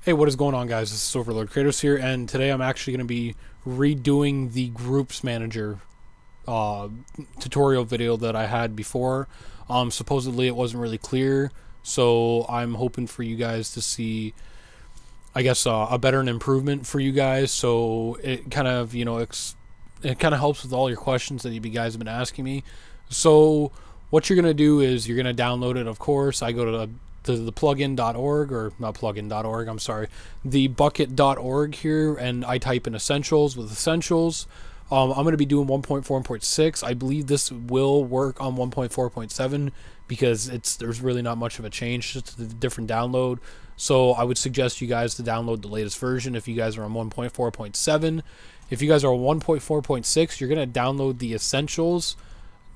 Hey, what is going on, guys? This is OverLordKratos here, and today I'm actually going to be redoing the Groups Manager uh, tutorial video that I had before. Supposedly it wasn't really clear, so I'm hoping for you guys to see, I guess, a better improvement for you guys. So it kind of, it kind of helps with all your questions that you guys have been asking me. So what you're going to do is you're going to download it, of course. I go to the plugin.org, or not plugin.org, I'm sorry, the bucket.org here, and I type in essentials. With essentials, I'm going to be doing 1.4.6. I believe this will work on 1.4.7 because there's really not much of a change, just a different download. So I would suggest you guys to download the latest version if you guys are on 1.4.7. If you guys are on 1.4.6, you're going to download the essentials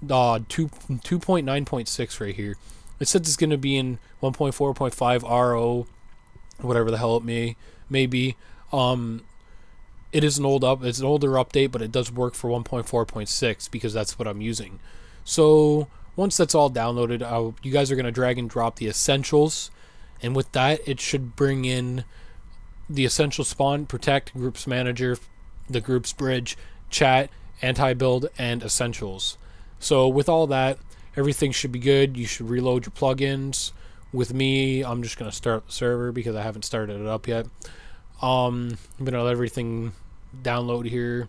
2.9.6 right here. It says it's going to be in 1.4.5 RO, whatever the hell it may be. It is it's an older update, but it does work for 1.4.6 because that's what I'm using. So once that's all downloaded, you guys are going to drag and drop the essentials, and with that, it should bring in the essential spawn, protect, groups manager, the groups bridge, chat, anti-build, and essentials. So with all that, everything should be good. You should reload your plugins. With me, I'm just going to start the server because I haven't started it up yet. I'm going to let everything download here,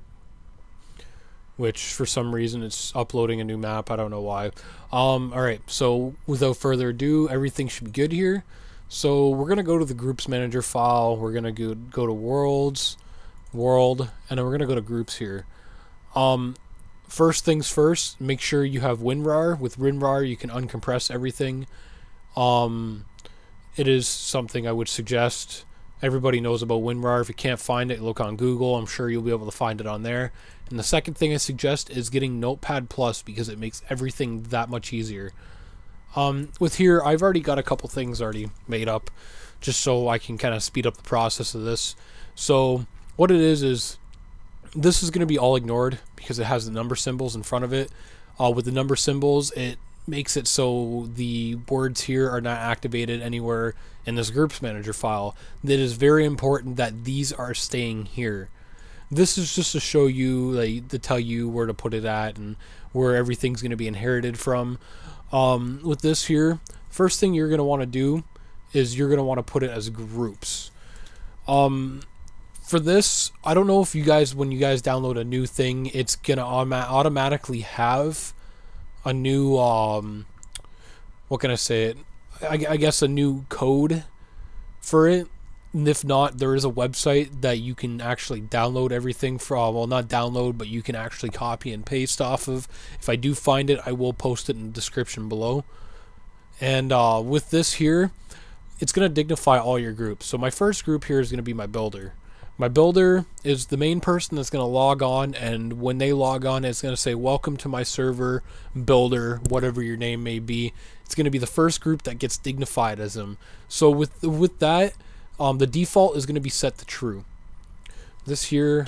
which for some reason it's uploading a new map. I don't know why. Alright, so without further ado, everything should be good here. So we're going to go to the Groups Manager file. We're going to go to World, and then we're going to go to Groups here. First things first, make sure you have WinRAR. With WinRAR, you can uncompress everything. It is something I would suggest. Everybody knows about WinRAR. If you can't find it, look on Google. I'm sure you'll be able to find it on there. And the second thing I suggest is getting Notepad Plus because it makes everything that much easier. With here, I've already got a couple things already made up just so I can kind of speed up the process of this. So what it is this is going to be all ignored because it has the number symbols in front of it. With the number symbols, it makes it so the words here are not activated anywhere in this Groups Manager file. It is very important that these are staying here. This is just to show you, like, to tell you where to put it at and where everything's going to be inherited from. With this here, first thing you're going to want to do is you're going to want to put it as groups. For this, I don't know if you guys, when you guys download a new thing, it's gonna automatically have a new what can I say it? I guess a new code for it. And if not, there is a website that you can actually download everything from. Well, not download, but you can actually copy and paste off of. If I do find it, I will post it in the description below. And with this here, it's gonna dignify all your groups. So my first group here is gonna be my builder. My builder is the main person that's going to log on, and when they log on, it's going to say, welcome to my server, builder, whatever your name may be. It's going to be the first group that gets dignified as them. So with that, the default is going to be set to true. This here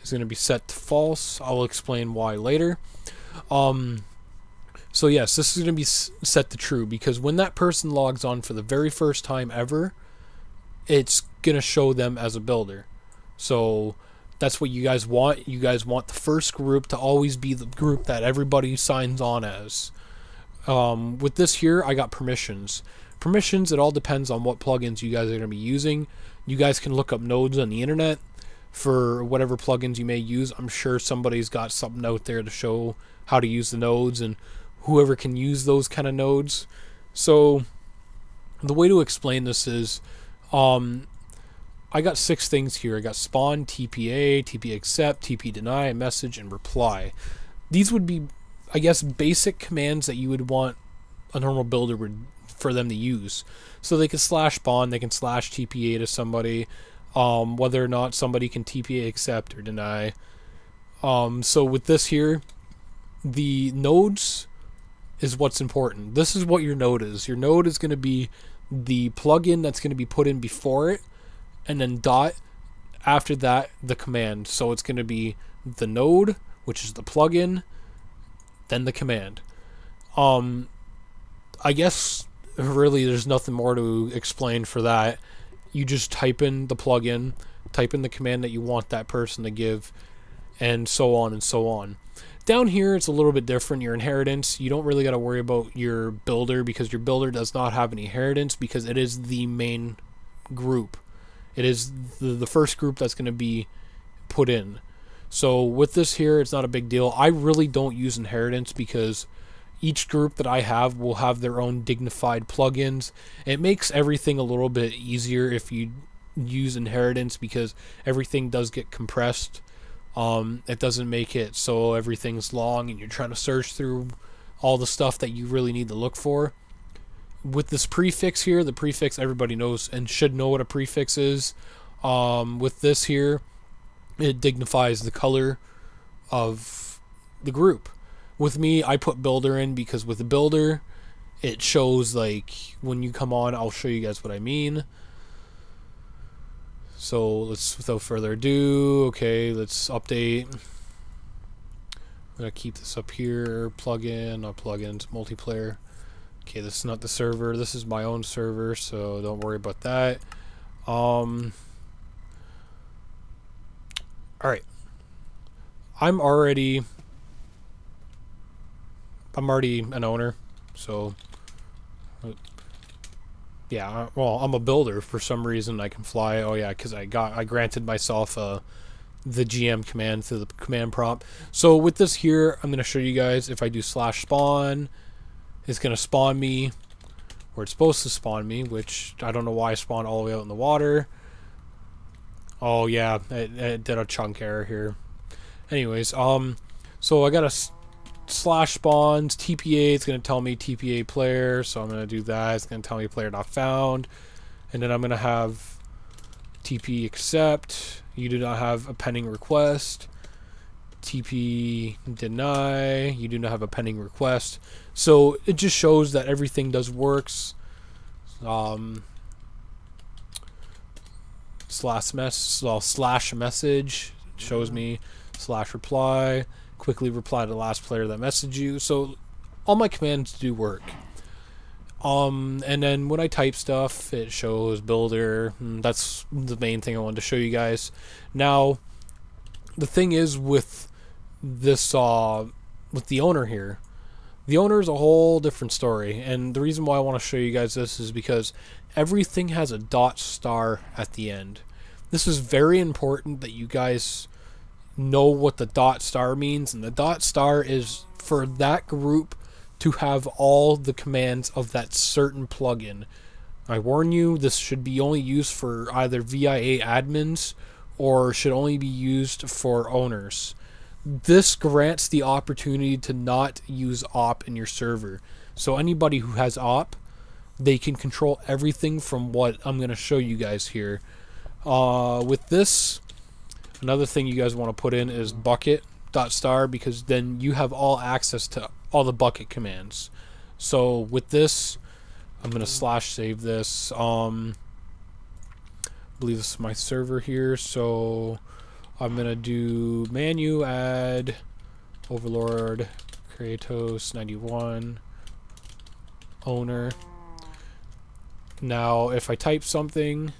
is going to be set to false. I'll explain why later. So yes, this is going to be set to true because when that person logs on for the very first time ever, it's going to show them as a builder. So that's what you guys want. You guys want the first group to always be the group that everybody signs on as. With this here, I got permissions. Permissions, it all depends on what plugins you guys are going to be using. You guys can look up nodes on the internet for whatever plugins you may use. I'm sure somebody's got something out there to show how to use the nodes and whoever can use those kind of nodes. So the way to explain this is, I got 6 things here. I got spawn, TPA, TP accept, TP deny, message, and reply. These would be, I guess, basic commands that you would want a normal builder for them to use. So they can slash spawn, they can slash TPA to somebody, whether or not somebody can TPA accept or deny. So with this here, the nodes is what's important. This is what your node is. Your node is going to be the plugin that's going to be put in before it, and then dot after that the command. So it's going to be the node, which is the plugin, then the command. I guess really there's nothing more to explain for that. you just type in the plugin, type in the command that you want that person to give, and so on and so on. Down here, it's a little bit different. Your inheritance, you don't really got to worry about your builder, because your builder does not have any inheritance, because it is the main group. It is the first group that's going to be put in. So with this here, it's not a big deal. I really don't use inheritance, because each group that I have will have their own dignified plugins. It makes everything a little bit easier if you use inheritance, because everything does get compressed. It doesn't make it so everything's long and you're trying to search through all the stuff that you really need to look for. With this prefix here, the prefix, everybody knows and should know what a prefix is. With this here, it dignifies the color of the group. With me, I put builder in because with the builder, it shows, like, when you come on, I'll show you guys what I mean. So let's, without further ado, okay, let's update. I'm gonna keep this up here. Plugin, not plugins, multiplayer. Okay, this is not the server. This is my own server, so don't worry about that. All right. I'm already an owner, so yeah. Well, I'm a builder for some reason. I can fly. Oh yeah, because I granted myself the GM command through the command prompt. So with this here, I'm gonna show you guys. If I do /spawn, it's gonna spawn me where it's supposed to spawn me, which I don't know why I spawned all the way out in the water. Oh yeah, it did a chunk error here. Anyways, so I got a /spawns TPA. It's gonna tell me TPA player, so I'm gonna do that. It's gonna tell me player not found, and then I'm gonna have TP accept. You do not have a pending request. TP deny. You do not have a pending request. So it just shows that everything does works. Slash message shows me /reply. Quickly reply to the last player that messaged you. So all my commands do work. And then when I type stuff, it shows builder. That's the main thing I wanted to show you guys. Now, the thing is with this, with the owner here, the owner is a whole different story. And the reason why I want to show you guys this is because everything has a .star at the end. This is very important that you guys know what the .star means, and the .star is for that group to have all the commands of that certain plugin. I warn you, this should be only used for either VIA admins or should only be used for owners. This grants the opportunity to not use op in your server. So anybody who has op, they can control everything from what I'm going to show you guys here. With this, another thing you guys want to put in is bucket.star, because then you have all access to all the bucket commands. So with this, I'm going to /save this. I believe this is my server here, so I'm going to do manu add OverLordKratos 91 owner. Now if I type something,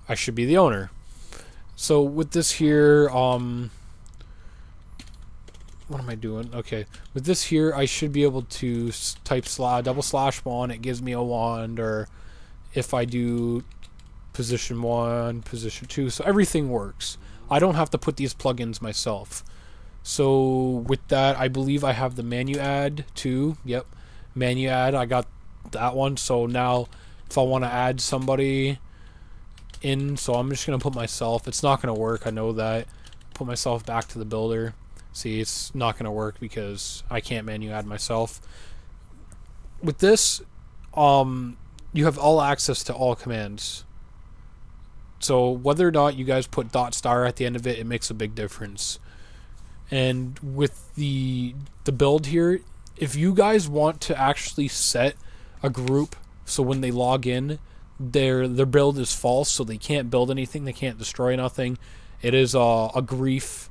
I should be the owner. So with this here, what am I doing? Okay, with this here, I should be able to type /1, it gives me a wand, or if I do position 1, position 2, so everything works. I don't have to put these plugins myself. So with that, I believe I have the manu add too. Yep, manu add, I got that one. So now if I want to add somebody in, so I'm just gonna put myself. It's not gonna work, I know that. Put myself back to the builder. See, it's not gonna work because I can't manu add myself. With this, you have all access to all commands. So whether or not you guys put .star at the end of it, it makes a big difference. And with the build here, if you guys want to actually set a group so when they log in, their build is false, so they can't build anything, they can't destroy nothing. It is a grief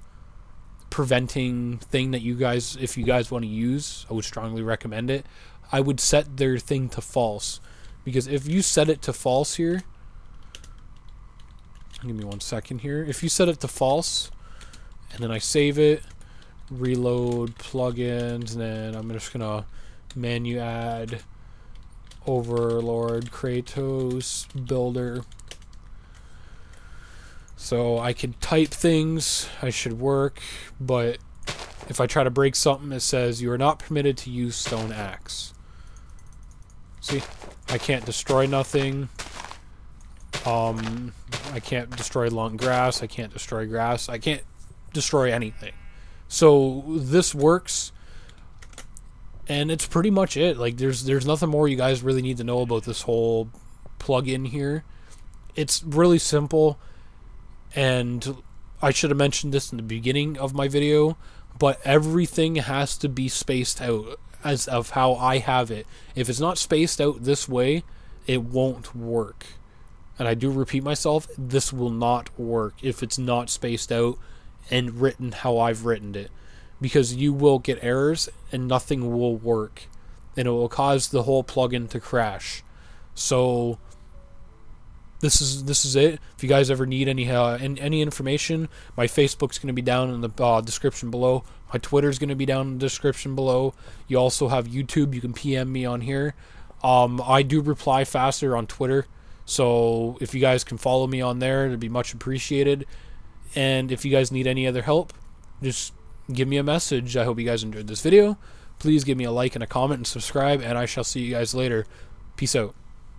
preventing thing that you guys, if you guys want to use, I would strongly recommend it. I would set their thing to false, Because if you set it to false here, give me 1 second here. If you set it to false, and then I save it, reload plugins, and then I'm just gonna menu add OverLordKratos builder. So I can type things, I should work, but if I try to break something, it says you are not permitted to use stone axe. See, I can't destroy nothing. I can't destroy long grass. I can't destroy grass. I can't destroy anything. So this works, and it's pretty much it. Like there's nothing more you guys really need to know about this whole plugin here. It's really simple, and I should have mentioned this in the beginning of my video, but everything has to be spaced out as of how I have it. If it's not spaced out this way, it won't work. And I do repeat myself, this will not work if it's not spaced out and written how I've written it, because you will get errors and nothing will work, and it will cause the whole plugin to crash. So this is it. If you guys ever need any information, my Facebook's going to be down in the description below. My Twitter's going to be down in the description below. You also have YouTube. You can PM me on here. I do reply faster on Twitter, so if you guys can follow me on there, it'd be much appreciated. And if you guys need any other help, just give me a message. I hope you guys enjoyed this video. Please give me a like and a comment and subscribe, and I shall see you guys later. Peace out.